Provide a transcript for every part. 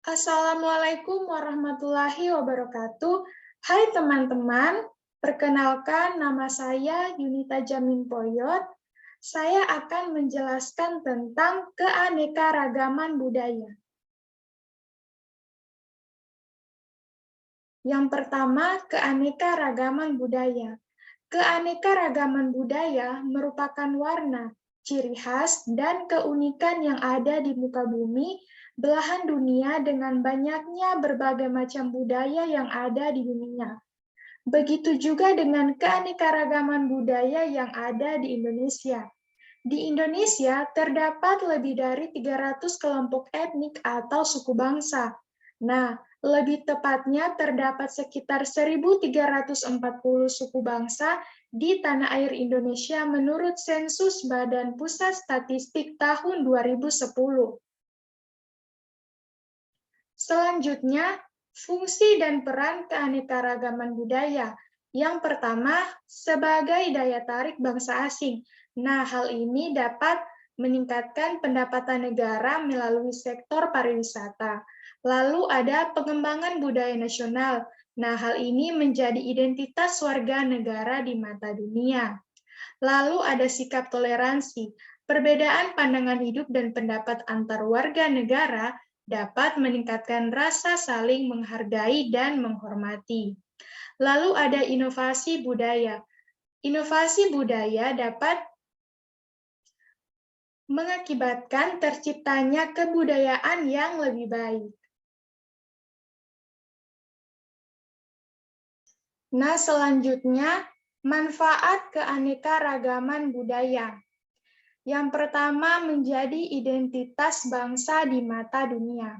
Assalamualaikum warahmatullahi wabarakatuh. Hai teman-teman, perkenalkan nama saya Yunita Jamin Poyot. Saya akan menjelaskan tentang keanekaragaman budaya. Yang pertama, keanekaragaman budaya. Keanekaragaman budaya merupakan warna, ciri khas, dan keunikan yang ada di muka bumi, belahan dunia dengan banyaknya berbagai macam budaya yang ada di dunia. Begitu juga dengan keanekaragaman budaya yang ada di Indonesia. Di Indonesia terdapat lebih dari 300 kelompok etnik atau suku bangsa. Nah, lebih tepatnya terdapat sekitar 1.340 suku bangsa di tanah air Indonesia menurut sensus Badan Pusat Statistik tahun 2010. Selanjutnya, fungsi dan peran keanekaragaman budaya. Yang pertama, sebagai daya tarik bangsa asing. Nah, hal ini dapat meningkatkan pendapatan negara melalui sektor pariwisata. Lalu ada pengembangan budaya nasional. Nah, hal ini menjadi identitas warga negara di mata dunia. Lalu ada sikap toleransi. Perbedaan pandangan hidup dan pendapat antar warga negara dapat meningkatkan rasa saling menghargai dan menghormati. Lalu ada inovasi budaya. Inovasi budaya dapat mengakibatkan terciptanya kebudayaan yang lebih baik. Nah, selanjutnya, manfaat keanekaragaman budaya. Yang pertama, menjadi identitas bangsa di mata dunia.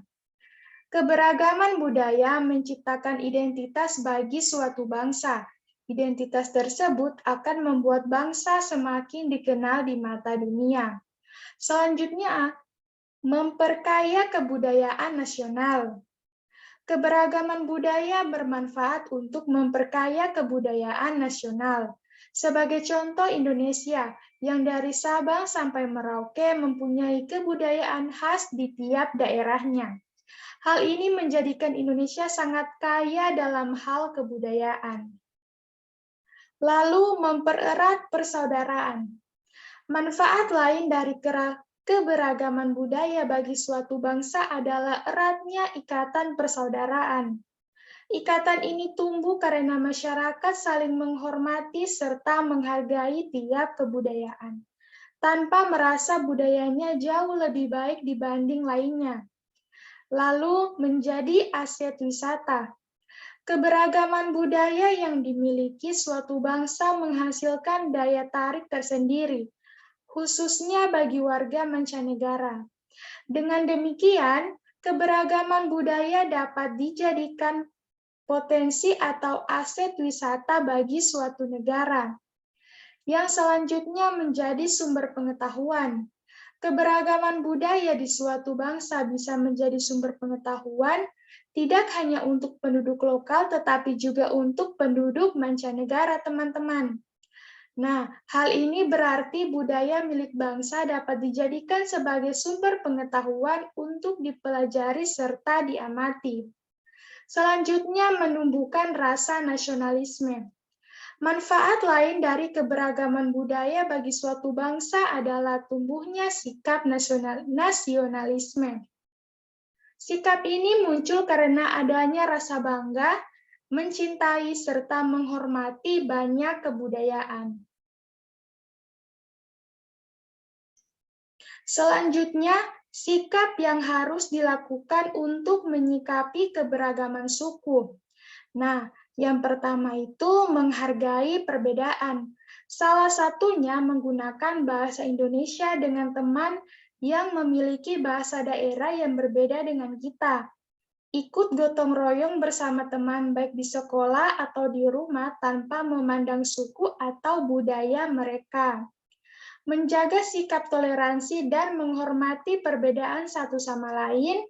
Keberagaman budaya menciptakan identitas bagi suatu bangsa. Identitas tersebut akan membuat bangsa semakin dikenal di mata dunia. Selanjutnya, memperkaya kebudayaan nasional. Keberagaman budaya bermanfaat untuk memperkaya kebudayaan nasional. Sebagai contoh Indonesia, yang dari Sabang sampai Merauke mempunyai kebudayaan khas di tiap daerahnya. Hal ini menjadikan Indonesia sangat kaya dalam hal kebudayaan. Lalu mempererat persaudaraan. Manfaat lain dari keberagaman budaya bagi suatu bangsa adalah eratnya ikatan persaudaraan. Ikatan ini tumbuh karena masyarakat saling menghormati serta menghargai tiap kebudayaan, tanpa merasa budayanya jauh lebih baik dibanding lainnya. Lalu menjadi aset wisata. Keberagaman budaya yang dimiliki suatu bangsa menghasilkan daya tarik tersendiri, khususnya bagi warga mancanegara. Dengan demikian, keberagaman budaya dapat dijadikan potensi atau aset wisata bagi suatu negara. Yang selanjutnya menjadi sumber pengetahuan. Keberagaman budaya di suatu bangsa bisa menjadi sumber pengetahuan tidak hanya untuk penduduk lokal tetapi juga untuk penduduk mancanegara, teman-teman. Nah, hal ini berarti budaya milik bangsa dapat dijadikan sebagai sumber pengetahuan untuk dipelajari serta diamati. Selanjutnya, menumbuhkan rasa nasionalisme. Manfaat lain dari keberagaman budaya bagi suatu bangsa adalah tumbuhnya sikap nasionalisme. Sikap ini muncul karena adanya rasa bangga, mencintai, serta menghormati banyak kebudayaan. Selanjutnya, sikap yang harus dilakukan untuk menyikapi keberagaman suku. Nah, yang pertama itu menghargai perbedaan. Salah satunya menggunakan bahasa Indonesia dengan teman yang memiliki bahasa daerah yang berbeda dengan kita. Ikut gotong royong bersama teman baik di sekolah atau di rumah tanpa memandang suku atau budaya mereka. Menjaga sikap toleransi dan menghormati perbedaan satu sama lain,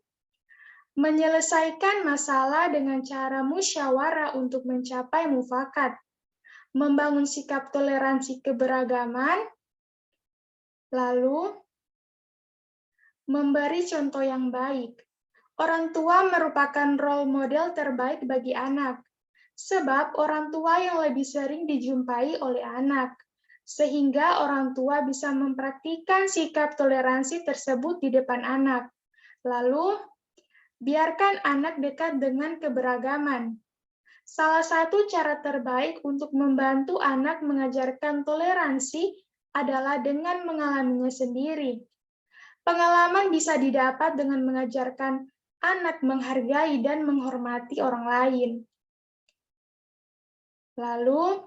menyelesaikan masalah dengan cara musyawarah untuk mencapai mufakat, membangun sikap toleransi keberagaman, lalu memberi contoh yang baik. Orang tua merupakan role model terbaik bagi anak, sebab orang tua yang lebih sering dijumpai oleh anak, sehingga orang tua bisa mempraktikkan sikap toleransi tersebut di depan anak. Lalu, biarkan anak dekat dengan keberagaman. Salah satu cara terbaik untuk membantu anak mengajarkan toleransi adalah dengan mengalaminya sendiri. Pengalaman bisa didapat dengan mengajarkan anak menghargai dan menghormati orang lain. Lalu,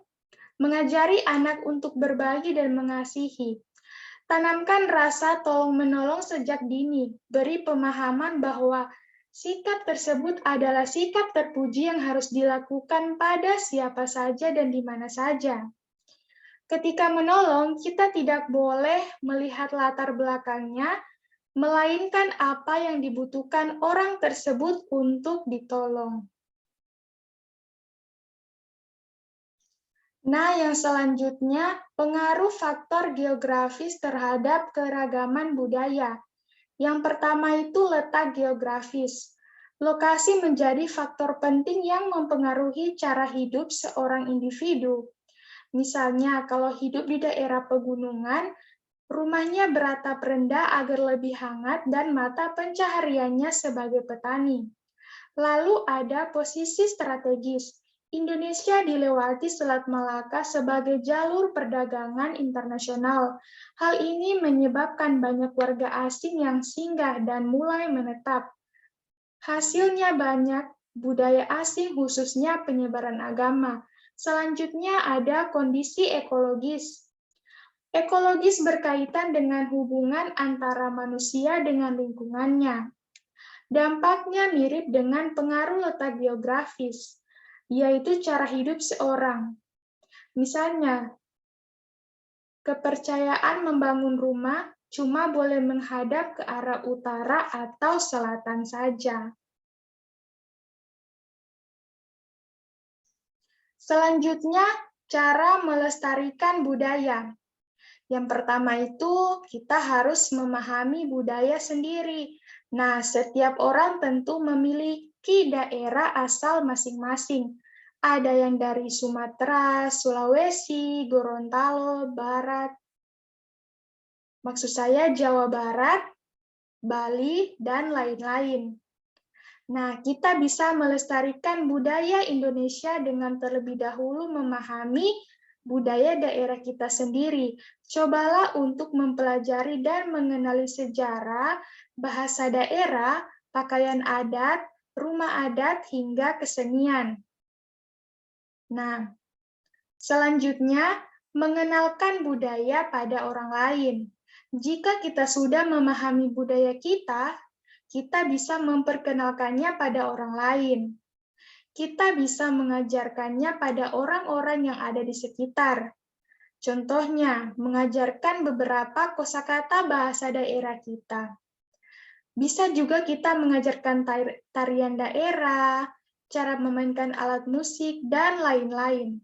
mengajari anak untuk berbagi dan mengasihi. Tanamkan rasa tolong-menolong sejak dini. Beri pemahaman bahwa sikap tersebut adalah sikap terpuji yang harus dilakukan pada siapa saja dan di mana saja. Ketika menolong, kita tidak boleh melihat latar belakangnya, melainkan apa yang dibutuhkan orang tersebut untuk ditolong. Nah, yang selanjutnya, pengaruh faktor geografis terhadap keragaman budaya. Yang pertama itu letak geografis. Lokasi menjadi faktor penting yang mempengaruhi cara hidup seorang individu. Misalnya, kalau hidup di daerah pegunungan, rumahnya beratap rendah agar lebih hangat dan mata pencahariannya sebagai petani. Lalu ada posisi strategis. Indonesia dilewati Selat Malaka sebagai jalur perdagangan internasional. Hal ini menyebabkan banyak warga asing yang singgah dan mulai menetap. Hasilnya banyak budaya asing, khususnya penyebaran agama. Selanjutnya ada kondisi ekologis. Ekologis berkaitan dengan hubungan antara manusia dengan lingkungannya. Dampaknya mirip dengan pengaruh letak geografis, yaitu cara hidup seorang. Misalnya, kepercayaan membangun rumah cuma boleh menghadap ke arah utara atau selatan saja. Selanjutnya, cara melestarikan budaya. Yang pertama itu, kita harus memahami budaya sendiri. Nah, setiap orang tentu memiliki daerah asal masing-masing. Ada yang dari Sumatera, Sulawesi, Gorontalo, Barat. Maksud saya Jawa Barat, Bali, dan lain-lain. Nah, kita bisa melestarikan budaya Indonesia dengan terlebih dahulu memahami budaya daerah kita sendiri. Cobalah untuk mempelajari dan mengenali sejarah, bahasa daerah, pakaian adat, rumah adat, hingga kesenian. Nah, selanjutnya, mengenalkan budaya pada orang lain. Jika kita sudah memahami budaya kita bisa memperkenalkannya pada orang lain. Kita bisa mengajarkannya pada orang-orang yang ada di sekitar. Contohnya, mengajarkan beberapa kosakata bahasa daerah kita. Bisa juga kita mengajarkan tarian daerah, cara memainkan alat musik, dan lain-lain.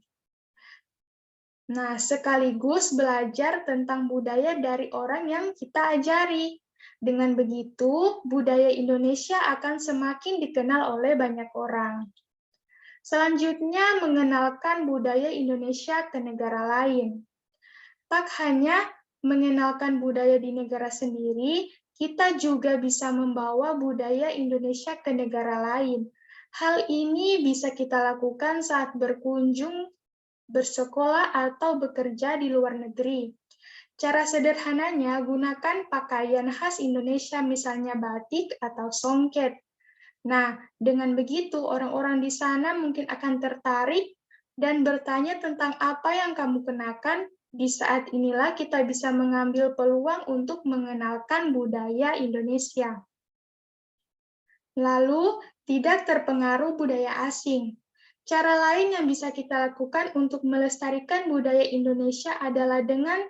Nah, sekaligus belajar tentang budaya dari orang yang kita ajari. Dengan begitu, budaya Indonesia akan semakin dikenal oleh banyak orang. Selanjutnya, mengenalkan budaya Indonesia ke negara lain. Tak hanya mengenalkan budaya di negara sendiri, kita juga bisa membawa budaya Indonesia ke negara lain. Hal ini bisa kita lakukan saat berkunjung, bersekolah, atau bekerja di luar negeri. Cara sederhananya, gunakan pakaian khas Indonesia, misalnya batik atau songket. Nah, dengan begitu orang-orang di sana mungkin akan tertarik dan bertanya tentang apa yang kamu kenakan. Di saat inilah kita bisa mengambil peluang untuk mengenalkan budaya Indonesia. Lalu, tidak terpengaruh budaya asing. Cara lain yang bisa kita lakukan untuk melestarikan budaya Indonesia adalah dengan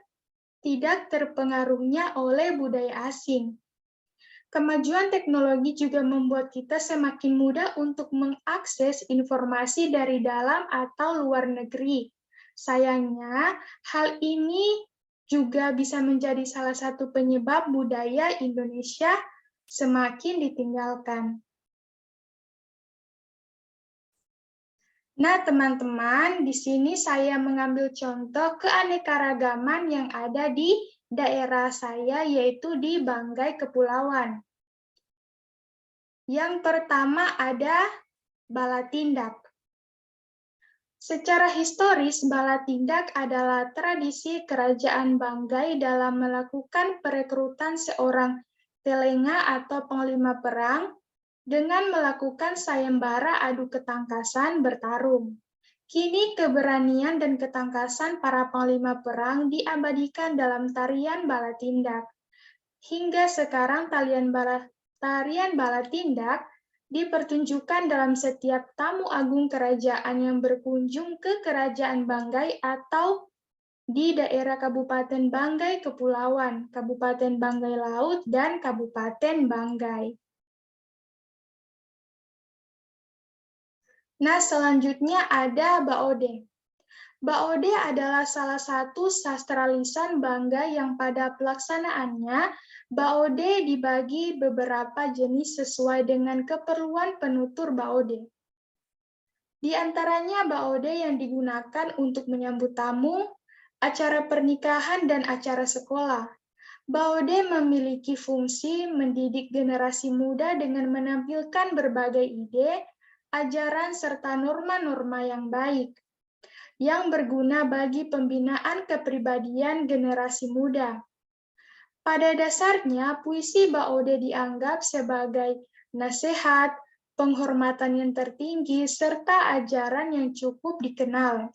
tidak terpengaruhnya oleh budaya asing. Kemajuan teknologi juga membuat kita semakin mudah untuk mengakses informasi dari dalam atau luar negeri. Sayangnya, hal ini juga bisa menjadi salah satu penyebab budaya Indonesia semakin ditinggalkan. Nah, teman-teman, di sini saya mengambil contoh keanekaragaman yang ada di daerah saya, yaitu di Banggai Kepulauan. Yang pertama ada Balatindak. Secara historis, Balatindak adalah tradisi kerajaan Banggai dalam melakukan perekrutan seorang telenga atau panglima perang dengan melakukan sayembara adu ketangkasan bertarung. Kini keberanian dan ketangkasan para panglima perang diabadikan dalam tarian Balatindak. Hingga sekarang tarian Balatindak dipertunjukkan dalam setiap tamu agung kerajaan yang berkunjung ke Kerajaan Banggai atau di daerah Kabupaten Banggai Kepulauan, Kabupaten Banggai Laut, dan Kabupaten Banggai. Nah, selanjutnya ada Baode. Baode adalah salah satu sastra lisan Banggai yang pada pelaksanaannya, Baode dibagi beberapa jenis sesuai dengan keperluan penutur Baode. Di antaranya Baode yang digunakan untuk menyambut tamu, acara pernikahan, dan acara sekolah. Baode memiliki fungsi mendidik generasi muda dengan menampilkan berbagai ide, ajaran, serta norma-norma yang baik, yang berguna bagi pembinaan kepribadian generasi muda. Pada dasarnya, puisi Baode dianggap sebagai nasihat, penghormatan yang tertinggi, serta ajaran yang cukup dikenal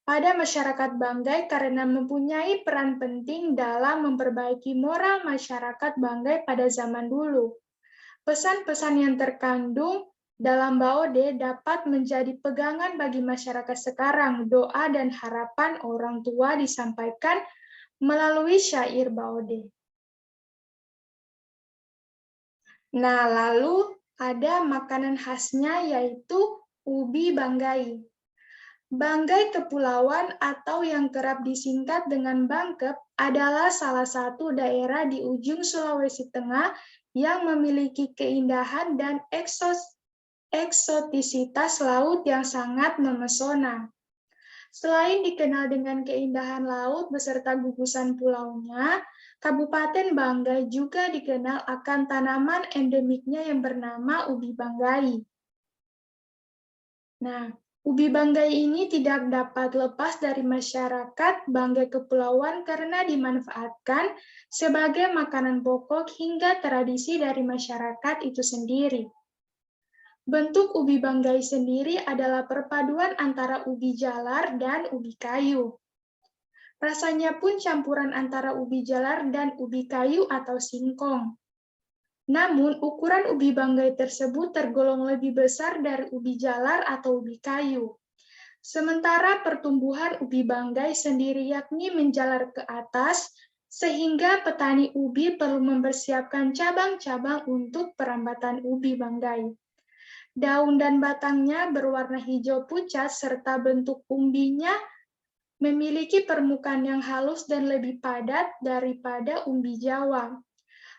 pada masyarakat Banggai karena mempunyai peran penting dalam memperbaiki moral masyarakat Banggai pada zaman dulu. Pesan-pesan yang terkandung dalam Baode dapat menjadi pegangan bagi masyarakat sekarang. Doa dan harapan orang tua disampaikan melalui syair Baode. Nah, lalu ada makanan khasnya yaitu ubi Banggai. Banggai Kepulauan atau yang kerap disingkat dengan Bangkep adalah salah satu daerah di ujung Sulawesi Tengah yang memiliki keindahan dan eksotisitas laut yang sangat memesona. Selain dikenal dengan keindahan laut beserta gugusan pulaunya, Kabupaten Banggai juga dikenal akan tanaman endemiknya yang bernama ubi Banggai. Nah, ubi Banggai ini tidak dapat lepas dari masyarakat Banggai Kepulauan karena dimanfaatkan sebagai makanan pokok hingga tradisi dari masyarakat itu sendiri. Bentuk ubi Banggai sendiri adalah perpaduan antara ubi jalar dan ubi kayu. Rasanya pun campuran antara ubi jalar dan ubi kayu atau singkong. Namun, ukuran ubi Banggai tersebut tergolong lebih besar dari ubi jalar atau ubi kayu. Sementara pertumbuhan ubi Banggai sendiri yakni menjalar ke atas, sehingga petani ubi perlu mempersiapkan cabang-cabang untuk perambatan ubi Banggai. Daun dan batangnya berwarna hijau pucat serta bentuk umbinya memiliki permukaan yang halus dan lebih padat daripada umbi Jawa.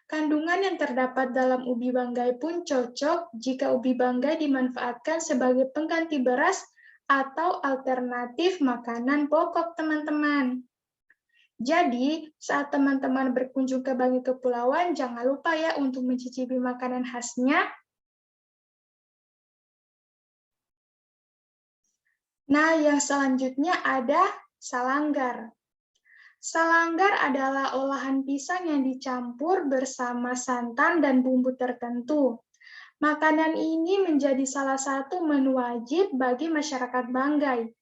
Kandungan yang terdapat dalam ubi Banggai pun cocok jika ubi Banggai dimanfaatkan sebagai pengganti beras atau alternatif makanan pokok, teman-teman. Jadi, saat teman-teman berkunjung ke Banggai Kepulauan, jangan lupa ya untuk mencicipi makanan khasnya. Nah, yang selanjutnya ada salanggar. Salanggar adalah olahan pisang yang dicampur bersama santan dan bumbu tertentu. Makanan ini menjadi salah satu menu wajib bagi masyarakat Banggai.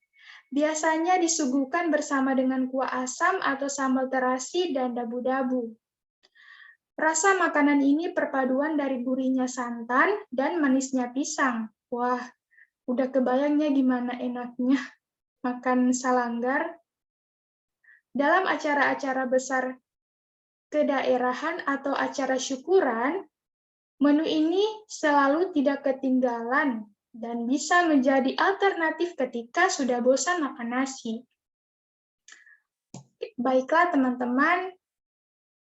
Biasanya disuguhkan bersama dengan kuah asam atau sambal terasi dan dabu-dabu. Rasa makanan ini perpaduan dari gurihnya santan dan manisnya pisang. Wah, udah kebayangnya gimana enaknya makan salanggar. Dalam acara-acara besar kedaerahan atau acara syukuran, menu ini selalu tidak ketinggalan dan bisa menjadi alternatif ketika sudah bosan makan nasi. Baiklah teman-teman,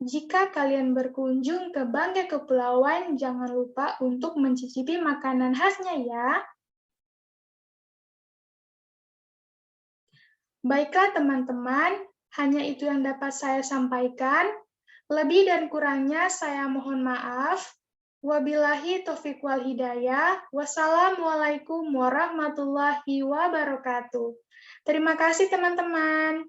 Jika kalian berkunjung ke Banggai Kepulauan, jangan lupa untuk mencicipi makanan khasnya ya. Baiklah teman-teman, hanya itu yang dapat saya sampaikan. Lebih dan kurangnya saya mohon maaf. Wabillahi taufiq wal hidayah. Wassalamualaikum warahmatullahi wabarakatuh. Terima kasih teman-teman.